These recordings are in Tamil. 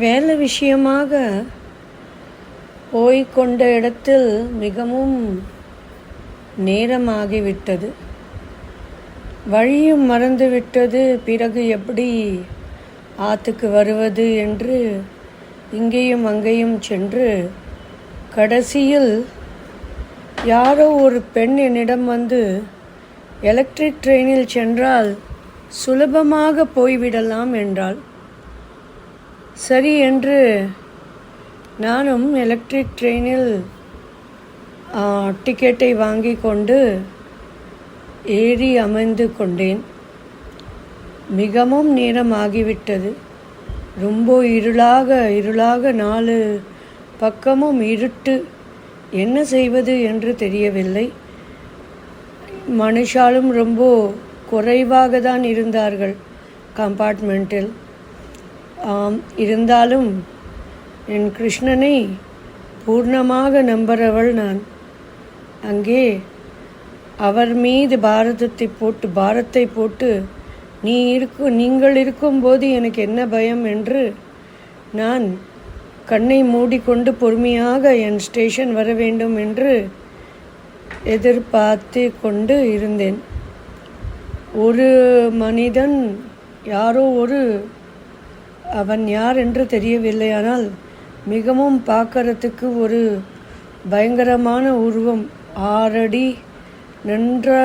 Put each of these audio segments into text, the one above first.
வேலை விஷயமாக போய்க்கொண்ட இடத்தில் மிகவும் நேரமாகிவிட்டது. வழியும் மறந்துவிட்டது. பிறகு எப்படி ஆற்றுக்கு வருவது என்று இங்கேயும் அங்கேயும் சென்று கடைசியில் யாரோ ஒரு பெண் என்னிடம் வந்து எலக்ட்ரிக் ட்ரெயினில் சென்றால் சுலபமாக போய்விடலாம் என்றாள். சரி என்று நானும் எலக்ட்ரிக் ட்ரெயினில் டிக்கெட்டை வாங்கி கொண்டு ஏறி அமர்ந்து கொண்டேன். மிகவும் நேரம் ஆகிவிட்டது. ரொம்ப இருளாக 4 பக்கமும் இருட்டு. என்ன செய்வது என்று தெரியவில்லை. மனுஷாலும் ரொம்ப குறைவாக தான் இருந்தார்கள் கம்பார்ட்மெண்ட்டில். இருந்தாலும் என் கிருஷ்ணனை பூர்ணமாக நம்புகிறவள் நான். அங்கே அவர் மீது பாரத்தை போட்டு நீங்கள் இருக்கும்போது எனக்கு என்ன பயம் என்று நான் கண்ணை மூடிக்கொண்டு பொறுமையாக என் ஸ்டேஷன் வர வேண்டும் என்று எதிர்பார்த்து கொண்டு இருந்தேன். ஒரு மனிதன், அவன் யார் என்று தெரியவில்லை, ஆனால் மிகவும் பார்க்கறதுக்கு ஒரு பயங்கரமான உருவம். 6 அடி நன்று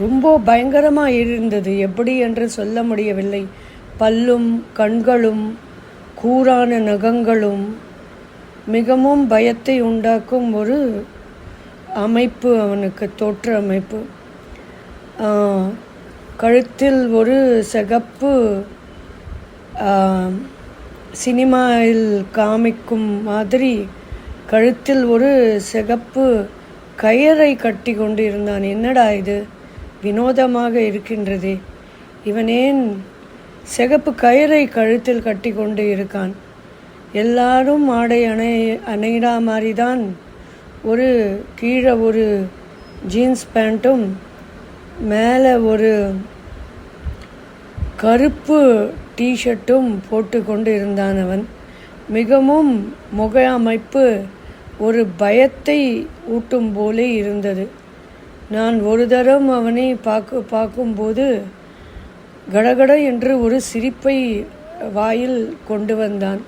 ரொம்ப பயங்கரமாக இருந்தது. எப்படி என்று சொல்ல முடியவில்லை. பல்லும் கண்களும் கூரான நகங்களும் மிகவும் பயத்தை உண்டாக்கும் ஒரு அமைப்பு, அவனுக்கு தோற்ற அமைப்பு. கழுத்தில் ஒரு சிகப்பு, சினிமாவில் காமிக்கும் மாதிரி கழுத்தில் ஒரு சிகப்பு கயிறை கட்டி கொண்டு இருந்தான். என்னடா இது, வினோதமாக இருக்கின்றதே, இவன் ஏன் சிகப்பு கயிறை கழுத்தில் கட்டி கொண்டு இருக்கான்? எல்லாரும் ஆடை அணையிடா மாதிரி தான் ஒரு கீழே ஒரு ஜீன்ஸ் பேண்ட்டும் மேலே ஒரு கருப்பு டிஷர்ட்டும் போட்டு கொண்டு இருந்தான். அவன் மிகவும் முக அமைப்பு ஒரு பயத்தை ஊட்டும் போலே இருந்தது. நான் ஒரு தரம் அவனை பார்க்கும்போது கடகட என்று ஒரு சிரிப்பை வாயில் கொண்டு வந்தான்.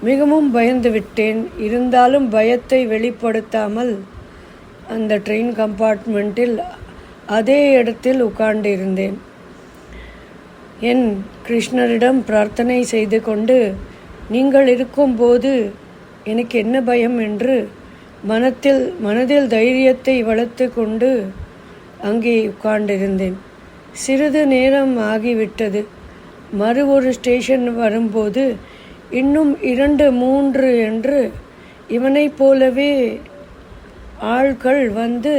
மிகவும் பயந்து விட்டேன். இருந்தாலும் பயத்தை வெளிப்படுத்தாமல் அந்த ட்ரெயின் கம்பார்ட்மெண்ட்டில் அதே இடத்தில் உட்கார்ந்து இருந்தேன். என் கிருஷ்ணரிடம் பிரார்த்தனை செய்து கொண்டு, நீங்கள் இருக்கும்போது எனக்கு என்ன பயம் என்று மனதில் தைரியத்தை வளர்த்து கொண்டு அங்கே உட்கார்ந்திருந்தேன். சிறிது நேரம் ஆகிவிட்டது. ஒரு ஸ்டேஷன் வரும்போது இன்னும் 2, 3 என்று இவனைப் போலவே ஆட்கள் வந்து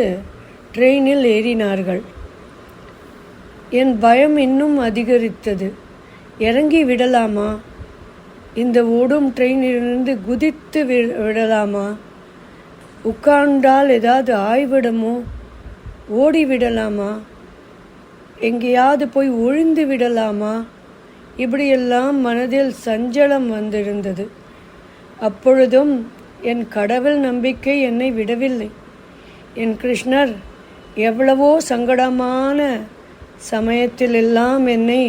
ட்ரெயினில் ஏறினார்கள். என் பயம் இன்னும் அதிகரித்தது. இறங்கி விடலாமா? இந்த ஓடும் ட்ரெயினிலிருந்து குதித்து விடலாமா? உட்கார்ந்தால் ஏதாவது ஆய்விடமோ? ஓடிவிடலாமா? எங்கேயாவது போய் ஒழிந்து விடலாமா? இப்படியெல்லாம் மனதில் சஞ்சலம் வந்திருந்தது. அப்பொழுதும் என் கடவுள் நம்பிக்கை என்னை விடவில்லை. என் கிருஷ்ணர் எவ்வளவோ சங்கடமான சமயத்திலெல்லாம் என்னை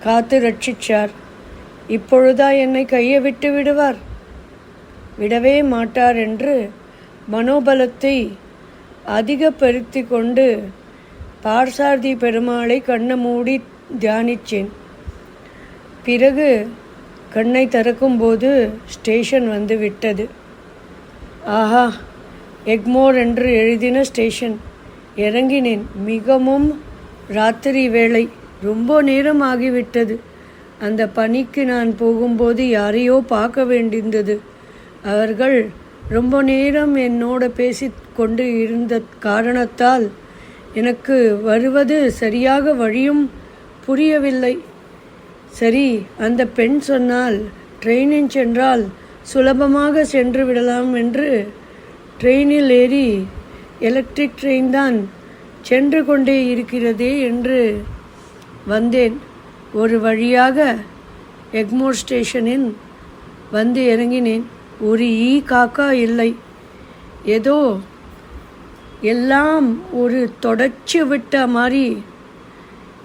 காத்து ரட்சிச்சார். இப்பொழுதா என்னை கையை விட்டு விடுவார்? விடவே மாட்டார் என்று மனோபலத்தை அதிகப்படுத்தி கொண்டு பார்சாரதி பெருமாளை கண்ணை மூடி தியானித்தேன். பிறகு கண்ணை திறக்கும்போது ஸ்டேஷன் வந்து விட்டது. ஆஹா, எக்மோர் என்று எழுதின ஸ்டேஷன். இறங்கினேன். மிகவும் ராத்திரி வேளை, ரொம்ப நேரம் ஆகிவிட்டது. அந்த பணிக்கு நான் போகும்போது யாரையோ பார்க்க வேண்டியிருந்தது. அவர்கள் ரொம்ப நேரம் என்னோட பேசி கொண்டு இருந்த காரணத்தால் எனக்கு வருவது சரியாக வழியும் புரியவில்லை. சரி, அந்த பெண் சொன்னால் ட்ரெயினில் சென்றால் சுலபமாக சென்று விடலாம் என்று ட்ரெயினில் ஏறி எலக்ட்ரிக் ட்ரெயின் தான் சென்று கொண்டே இருக்கிறதே என்று வந்தேன். ஒரு வழியாக எக்மோர் ஸ்டேஷனில் வந்து இறங்கினேன். ஒரு காக்கா இல்லை. ஏதோ எல்லாம் ஒரு தொடச்சி விட்ட மாதிரி,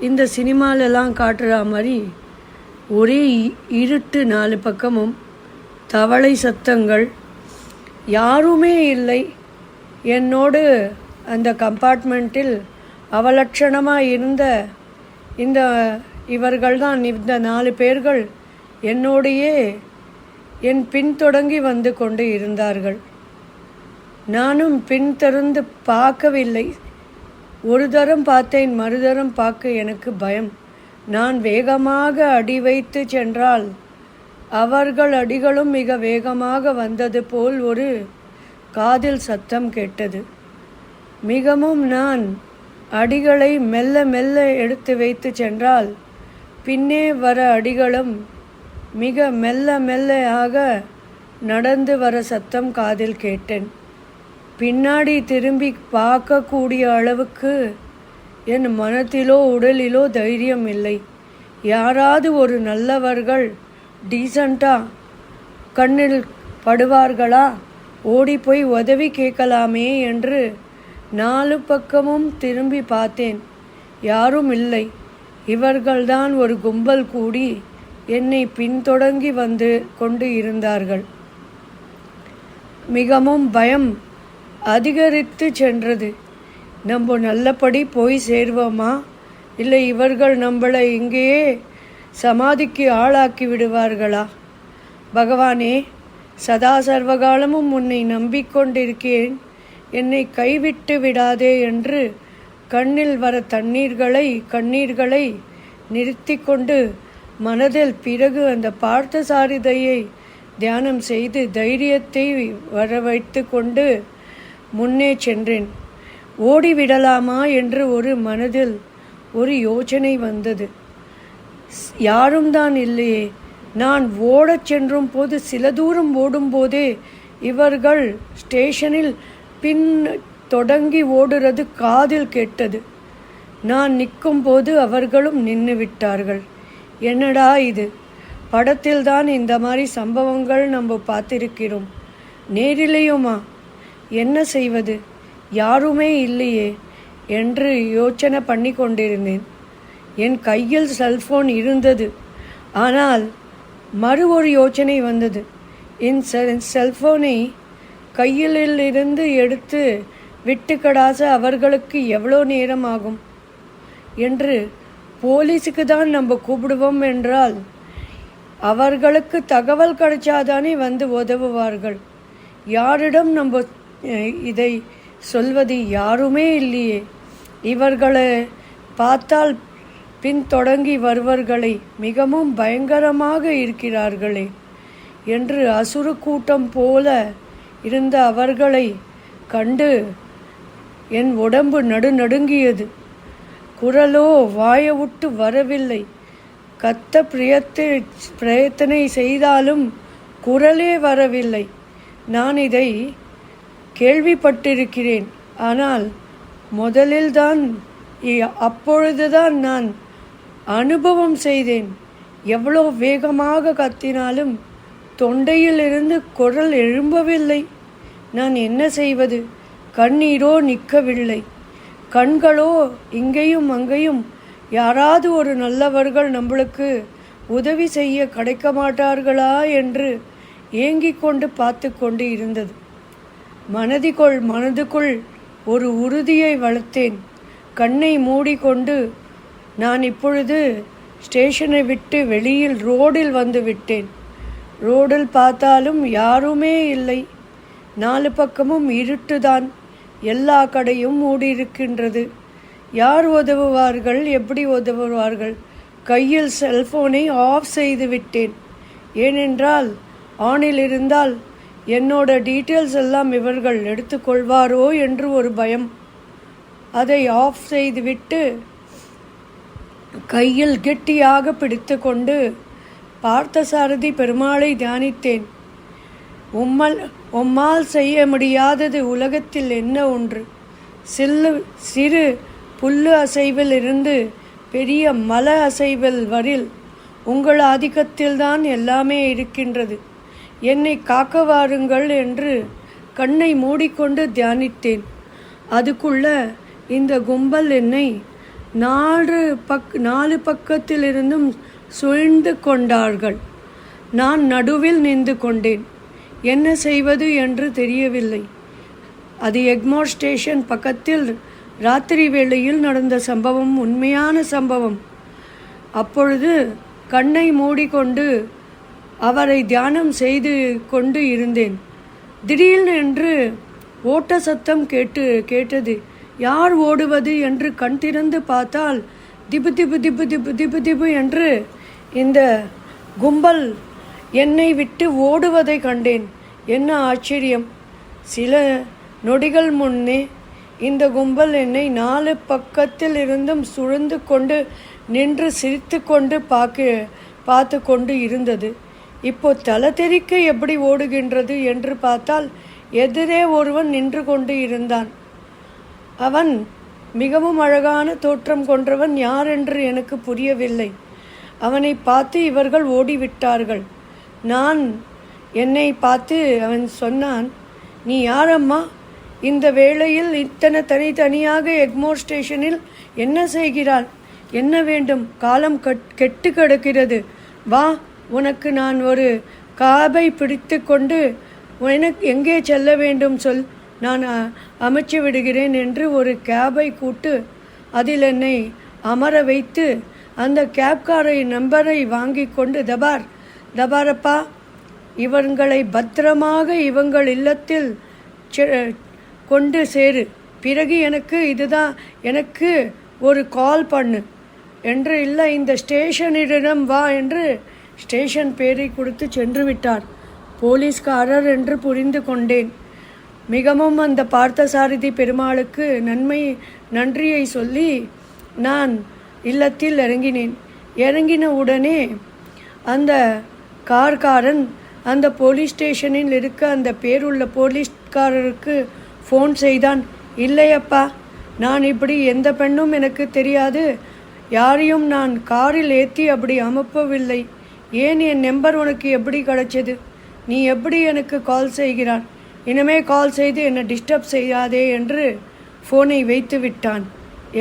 இந்த சினிமாலெல்லாம் காட்டுற மாதிரி ஒரே இருட்டு, 4 பக்கமும் தவளை சத்தங்கள், யாருமே இல்லை. என்னோடு அந்த கம்பார்ட்மெண்ட்டில் அவலட்சணமாக இருந்த இவர்கள்தான், இந்த 4 பேர்கள் என்னோடையே என் பின்தொடங்கி வந்து கொண்டு இருந்தார்கள். நானும் பின்தொடர்ந்து பார்க்கவில்லை. ஒரு தரம் பார்த்தேன், மறுதரம் பார்க்க எனக்கு பயம். நான் வேகமாக அடி வைத்து சென்றால் அவர்கள் அடிகளும் மிக வேகமாக வந்தது போல் ஒரு காதில் சத்தம் கேட்டது. மிகவும் நான் அடிகளை மெல்ல மெல்ல எடுத்து வைத்து சென்றால் பின்னே வர அடிகளும் மிக மெல்ல மெல்லையாக நடந்து வர சத்தம் காதில் கேட்டேன். பின்னாடி திரும்பி பார்க்கக்கூடிய அளவுக்கு என் மனத்திலோ உடலிலோ தைரியம் இல்லை. யாராவது ஒரு நல்லவர்கள் டீசண்டாக கண்ணில் படுவார்களா, ஓடி போய் உதவி கேட்கலாமே என்று 4 பக்கமும் திரும்பி பார்த்தேன். யாரும் இல்லை. இவர்கள்தான் ஒரு கும்பல் கூடி என்னை பின்தொடங்கி வந்து கொண்டு இருந்தார்கள். மிகவும் பயம் அதிகரித்து சென்றது. நம்ம நல்லபடி போய் சேர்வோமா, இல்லை இவர்கள் நம்மளை இங்கேயே சமாதிக்கு ஆளாக்கி விடுவார்களா? பகவானே, சதா சர்வகாலமும் உன்னை நம்பிக்கொண்டிருக்கிறேன், என்னை கைவிட்டு விடாதே என்று கண்ணில் வர கண்ணீர்களை நிறுத்தி கொண்டு மனதில் பிறகு அந்த பார்த்தசாரதியை தியானம் செய்து தைரியத்தை வரவைத்து கொண்டு முன்னே சென்றேன். ஓடிவிடலாமா என்று ஒரு மனதில் ஒரு யோசனை வந்தது. யாரும் தான் இல்லையே. நான் ஓடச் சென்றும் போது சில தூரம் ஓடும்போதே இவர்கள் ஸ்டேஷனில் பின் தொடங்கி ஓடுறது காதில் கேட்டது. நான் நிற்கும் போது அவர்களும் நின்று விட்டார்கள். என்னடா இது, படத்தில்தான் இந்த மாதிரி சம்பவங்கள் நம்ம பார்த்திருக்கிறோம், நேரிலேயுமா? என்ன செய்வது, யாருமே இல்லையே என்று யோசனை பண்ணி கொண்டிருந்தேன். என் கையில் செல்ஃபோன் இருந்தது. ஆனால் ஒரு யோசனை வந்தது. என் செல்ஃபோனை கையிலிருந்து எடுத்து விட்டு கடாச அவர்களுக்கு எவ்வளோ நேரம் ஆகும் என்று, போலீஸுக்கு தான் நம்ம கூப்பிடுவோம் என்றால் அவர்களுக்கு தகவல் கிடைச்சாதானே வந்து உதவுவார்கள். யாரிடம் நம்ம இதை சொல்வது? யாருமே இல்லையே. இவர்களை பார்த்தால் பின்தொடங்கி வருவர்களை மிகவும் பயங்கரமாக இருக்கிறார்களே என்று அசுர கூட்டம் போல இருந்த அவர்களை கண்டு என் உடம்பு நடுநடுங்கியது. குரலோ வாயை விட்டு வரவில்லை. கத்த பிரயத்தனை செய்தாலும் குரலே வரவில்லை. நான் இதை கேள்விப்பட்டிருக்கிறேன், ஆனால் அப்பொழுதுதான் நான் அனுபவம் செய்தேன். எவ்வளோ வேகமாக கத்தினாலும் தொண்டையிலிருந்து குரல் எழும்பவில்லை. நான் என்ன செய்வது? கண்ணீரோ நிற்கவில்லை. கண்களோ இங்கேயும் அங்கேயும் யாராவது ஒரு நல்லவர்கள் நம்மளுக்கு உதவி செய்ய கிடைக்க மாட்டார்களா என்று ஏங்கிக் கொண்டு பார்த்து கொண்டு இருந்தது. மனதுக்குள் ஒரு உறுதியை வளர்த்தேன். கண்ணை மூடிக்கொண்டு நான் இப்பொழுது ஸ்டேஷனை விட்டு வெளியில் ரோடில் வந்து விட்டேன். ரோடில் பார்த்தாலும் யாருமே இல்லை. 4 பக்கமும் இருட்டுதான். எல்லா கடையும் மூடியிருக்கின்றது. யார் உதவுவார்கள்? எப்படி உதவுவார்கள்? கையில் செல்போனை ஆஃப் செய்து விட்டேன். ஏனென்றால் ஆனில் இருந்தால் என்னோட டீட்டெயில்ஸ் எல்லாம் இவர்கள் எடுத்துக்கொள்வாரோ என்று ஒரு பயம். அதை ஆஃப் செய்துவிட்டு கையில் கெட்டியாக பிடித்து கொண்டு பார்த்தசாரதி பெருமாளை தியானித்தேன். உம்மால் செய்ய முடியாதது உலகத்தில் என்ன ஒன்று? சிறு புல்லு அசைவில் இருந்து பெரிய மல அசைவல் வரில் உங்கள் ஆதிக்கத்தில்தான் எல்லாமே இருக்கின்றது. என்னை காக்க வாருங்கள் என்று கண்ணை மூடிக்கொண்டு தியானித்தேன். அதுக்குள்ள இந்த கும்பல் என்னை நாலு பக்கத்திலிருந்தும் சூழ்ந்து கொண்டார்கள். நான் நடுவில் நின்று கொண்டேன். என்ன செய்வது என்று தெரியவில்லை. அது எக்மோர் ஸ்டேஷன் பக்கத்தில் ராத்திரி வேளையில் நடந்த சம்பவம், உண்மையான சம்பவம். அப்பொழுது கண்ணை மூடிக்கொண்டு அவரை தியானம் செய்து கொண்டு இருந்தேன். திடீரென்று ஓட்ட சத்தம் கேட்டது. யார் ஓடுவது என்று கண் திறந்து பார்த்தால் திபு திபு திபு திபு திபு திபு என்று இந்த கும்பல் என்னை விட்டு ஓடுவதை கண்டேன். என்ன ஆச்சரியம்! சில நொடிகள் முன்னே இந்த கும்பல் என்னை 4 பக்கத்தில் இருந்தும் சுழ்ந்து கொண்டு நின்று சிரித்து கொண்டு பார்த்து கொண்டு இருந்தது. இப்போ தலை தெறிக்க எப்படி ஓடுகின்றது என்று பார்த்தால் எதிரே ஒருவன் நின்று கொண்டு இருந்தான். அவன் மிகவும் அழகான தோற்றம் கொண்டவன். யார் என்று எனக்கு புரியவில்லை. அவனை பார்த்து இவர்கள் ஓடிவிட்டார்கள். என்னை பார்த்து அவன் சொன்னான், நீ யாரம்மா? இந்த வேளையில் இத்தனை தனித்தனியாக எக்மோர் ஸ்டேஷனில் என்ன செய்கிறாள்? என்ன வேண்டும்? காலம் கெட்டு கிடக்கிறது. வா, உனக்கு நான் ஒரு காபை பிடித்து கொண்டு எனக்கு எங்கே செல்ல வேண்டும் சொல், நான் அமைச்சு விடுகிறேன் என்று ஒரு கேபை கூட்டு அதில் என்னை அமர வைத்து அந்த கேப்காரை நம்பரை வாங்கி கொண்டு தபாரப்பா, இவங்களை பத்திரமாக இவங்கள் இல்லத்தில் கொண்டு சேரு. பிறகு எனக்கு ஒரு கால் பண்ணு என்று, இல்லை இந்த ஸ்டேஷனிடம் வா என்று ஸ்டேஷன் பேரை கொடுத்து சென்று விட்டார். போலீஸ்காரர் என்று புரிந்து கொண்டேன். மிகவும் அந்த பார்த்தசாரதி பெருமாளுக்கு நன்றியை சொல்லி நான் இல்லத்தில் இறங்கினேன். இறங்கின உடனே அந்த கார்காரன் அந்த போலீஸ் ஸ்டேஷனில் இருக்க அந்த பேருள்ள போலீஸ்காரருக்கு ஃபோன் செய்தான். இல்லையப்பா, நான் இப்படி எந்த பெண்ணும் எனக்கு தெரியாது, யாரையும் நான் காரில் ஏற்றி அப்படி அனுப்பவில்லை. ஏன் என் நம்பர் உனக்கு எப்படி கிடைச்சது? நீ எப்படி எனக்கு கால் செய்கிறார்? இனிமே கால் செய்து என்னை டிஸ்டர்ப் செய்யாதே என்று ஃபோனை வைத்து விட்டான்.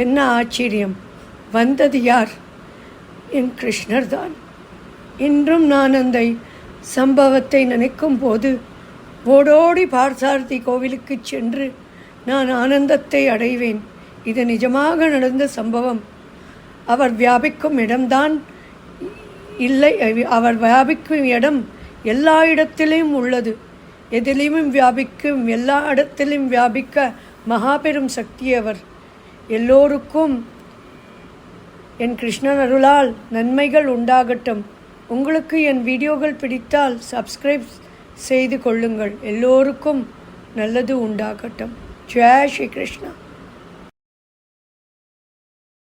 என்ன ஆச்சரியம்! வந்தது யார்? என் கிருஷ்ணர் தான். இன்றும் நான் அந்த சம்பவத்தை நினைக்கும் போது ஓடோடி பார்த்தசாரதி கோவிலுக்கு சென்று நான் ஆனந்தத்தை அடைவேன். இது நிஜமாக நடந்த சம்பவம். அவர் வியாபிக்கும் இடம்தான் இல்லை, அவர் வியாபிக்கும் இடம் எல்லா இடத்திலும் உள்ளது. எதிலையும் வியாபிக்கும், எல்லா இடத்திலும் வியாபிக்க மகாபெரும் சக்தி அவர். எல்லோருக்கும் என் கிருஷ்ணன் அருளால் நன்மைகள் உண்டாகட்டும். உங்களுக்கு என் வீடியோகள் பிடித்தால் சப்ஸ்கிரைப் செய்து கொள்ளுங்கள். எல்லோருக்கும் நல்லது உண்டாகட்டும். ஜெய் ஸ்ரீ கிருஷ்ணா.